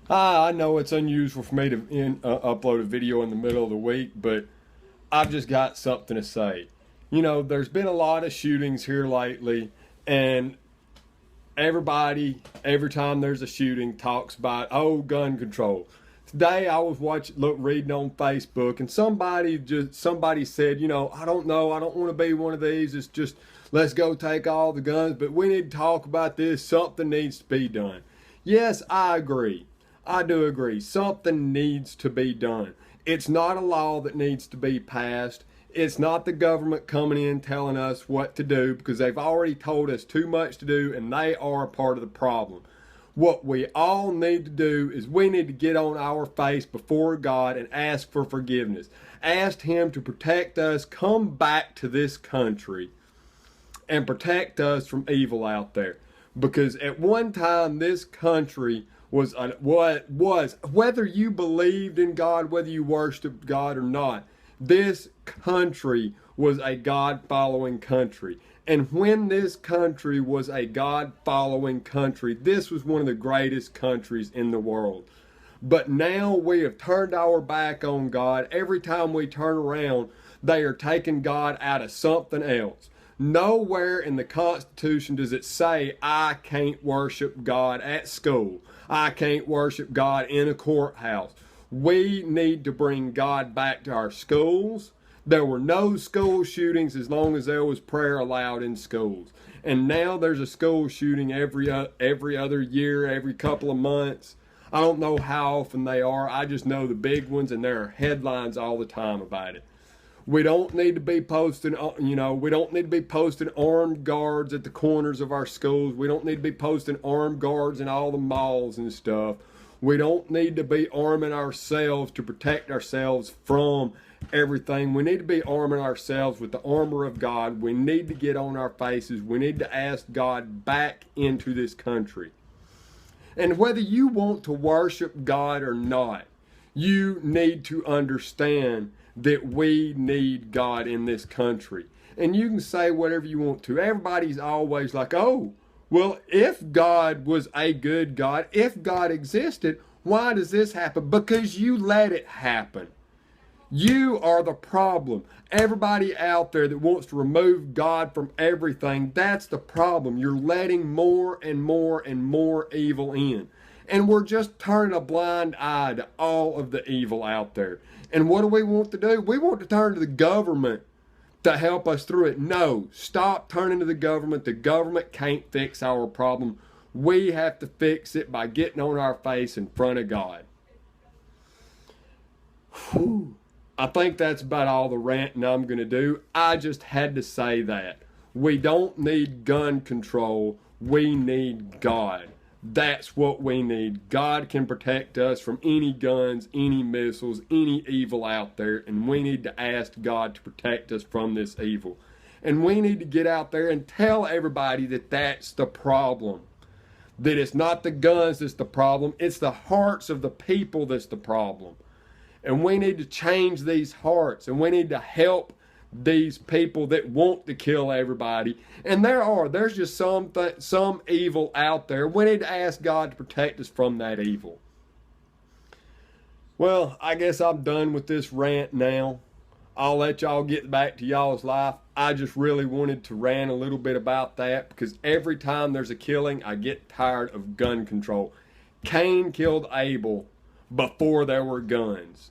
I know it's unusual for me to upload a video in the middle of the week, but I've just got something to say. You know, there's been a lot of shootings here lately, and everybody, every time there's a shooting, talks about, oh, gun control. Today I was reading on Facebook, and somebody said, I don't know, I don't want to be one of these. It's just let's go take all the guns, but we need to talk about this. Something needs to be done. Yes, I agree. I do agree. Something needs to be done. It's not a law that needs to be passed. It's not the government coming in telling us what to do, because they've already told us too much to do, and they are a part of the problem. What we all need to do is we need to get on our face before God and ask for forgiveness. Ask Him to protect us, come back to this country, and protect us from evil out there. Because at one time, this country was whether you believed in God, whether you worshiped God or not, this country was a God-following country. And when this country was a God-following country, this was one of the greatest countries in the world. But now we have turned our back on God. Every time we turn around, they are taking God out of something else. Nowhere in the Constitution does it say I can't worship God at school. I can't worship God in a courthouse. We need to bring God back to our schools. There were no school shootings as long as there was prayer allowed in schools. And now there's a school shooting every other year, every couple of months. I don't know how often they are. I just know the big ones, and there are headlines all the time about it. We don't need to be posting, we don't need to be posting armed guards at the corners of our schools. We don't need to be posting armed guards in all the malls and stuff. We don't need to be arming ourselves to protect ourselves from everything. We need to be arming ourselves with the armor of God. We need to get on our faces. We need to ask God back into this country. And whether you want to worship God or not, you need to understand that we need God in this country. And you can say whatever you want to. Everybody's always like, oh, well, if God was a good God, if God existed, why does this happen? Because you let it happen. You are the problem. Everybody out there that wants to remove God from everything, that's the problem. You're letting more and more and more evil in. And we're just turning a blind eye to all of the evil out there. And what do we want to do? We want to turn to the government to help us through it. No, stop turning to the government. The government can't fix our problem. We have to fix it by getting on our face in front of God. Whew. I think that's about all the ranting I'm going to do. I just had to say that. We don't need gun control. We need God. That's what we need. God can protect us from any guns, any missiles, any evil out there, and we need to ask God to protect us from this evil. And we need to get out there and tell everybody that that's the problem. That it's not the guns that's the problem, it's the hearts of the people that's the problem. And we need to change these hearts, and we need to help these people that want to kill everybody. And there's just some evil out there. We need to ask God to protect us from that evil. Well, I guess I'm done with this rant now. I'll let y'all get back to y'all's life. I just really wanted to rant a little bit about that, because every time there's a killing, I get tired of gun control. Cain killed Abel before there were guns.